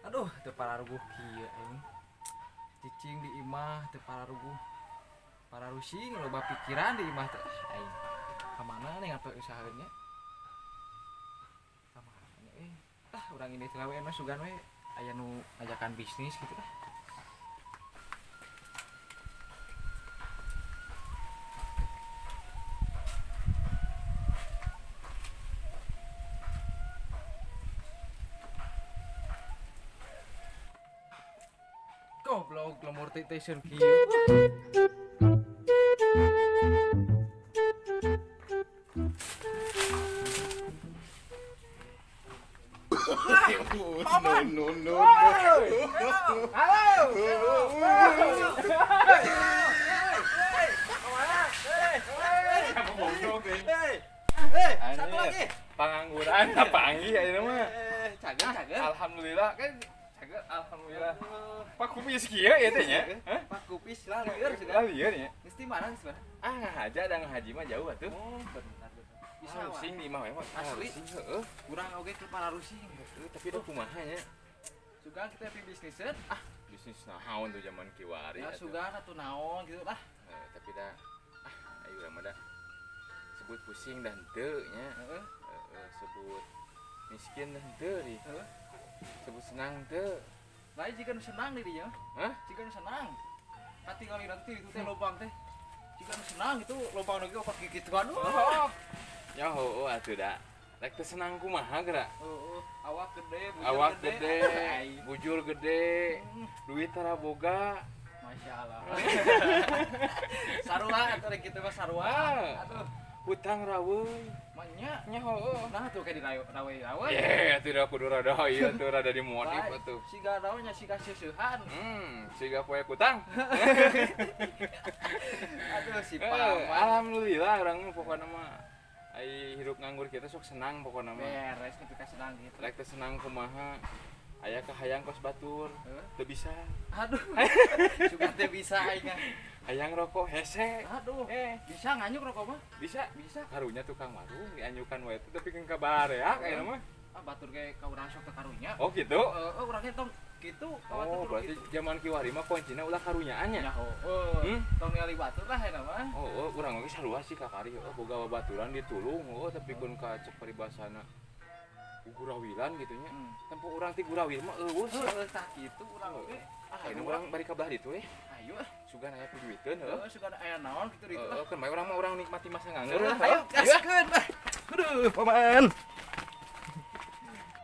Aduh, teu pararuguh kieu aing. Cicing di imah teu pararuguh. Pararusing loba pikiran di imah teh aing. Ka mana nih ngapain usahakeun nya? Ka mana tah urang ini teh we sugan we aya nu ngajakan bisnis gitu lah. Goblok lemur teh sieun kieu. No, no, no. Halo. Kamu bodoh deh. Satu lagi. Pengangguran apa anggi ya ini mah? Cager. Alhamdulillah kan. Cager alhamdulillah. Pak kupis kieu ya teh nya? Hah? Pak kupis lah lieur Ah, sudah. lieur nya. Mesti mana geus mana? Ah, aja ada ngahaji mah jauh atuh. Oh, benar. Bisa Rusing di imah we mah. Asli? Rusing heueuh. kurang oge ke pararusing. Tapi da kumaha nya? Sugan kita pi bisniseun. Bisnis naon tuh zaman kiwari. Ya atuh. sugan atuh naon gitu lah. Tapi dah ayo mah dah sebut pusing dan henteu nya. Heeh. Sebut miskin dan henteu ri. Heeh. Sebut senang teu. Lain jika nu senang di dinya. Hah? Jika nu senang. Katingali nanti itu teh lobang teh. Jika nu senang itu lobang lagi opat gitu kan. Oh. Ya heueuh atuh da. Rek teu senang kumaha geura? Heeh. Awak gede, bujur Awak gede, Ai. bujur gede, duit tara boga. Masya Allah. Sarua atuh rek kitu mah sarua. Aduh, Hutang raweuh. manya. Nya heueuh. Nah tuh kayak di rawe. Ye, tidak kudu rada ieu tuh rada dimodif atuh. Siga naonnya siga seueuhan. Siga poe kutang. Aduh si paman. Alhamdulillah urang mah pokona mah ai hirup nganggur kita sok senang pokona mah. Beres ketika sedang gitu. Rek teu senang kumaha? Aya kahayang kos batur. Teu bisa. Aduh. Suka teh bisa aing. Hayang rokok hese. Aduh. Bisa nganyuk rokok mah? Bisa. Bisa. Karunya tukang warung dianyukan wae teh tapi keun kabareak aya mah. Batur ge ka urang sok teh karunya. Oh gitu. Urangnya tong gitu. Oh, berarti zaman kiwari mah kuncina ulah karunyaannya. Ya tong ningali batur lah eta mah. Oh, urang oge sarua sih kakari. Boga babaturan ditulung, tapi kun ka cek paribasana gurawilan gitu nya. Tempo urang ti gurawil mah eueuh sih. Tah kitu urang oge. Ini urang bari ka belah ditu Ayo. Sugan aya piduiteun heuh. Suka aya naon kitu ditu. Kan bae urang mah urang nikmati masa nganggur. Ayo gaskeun. Aduh, paman.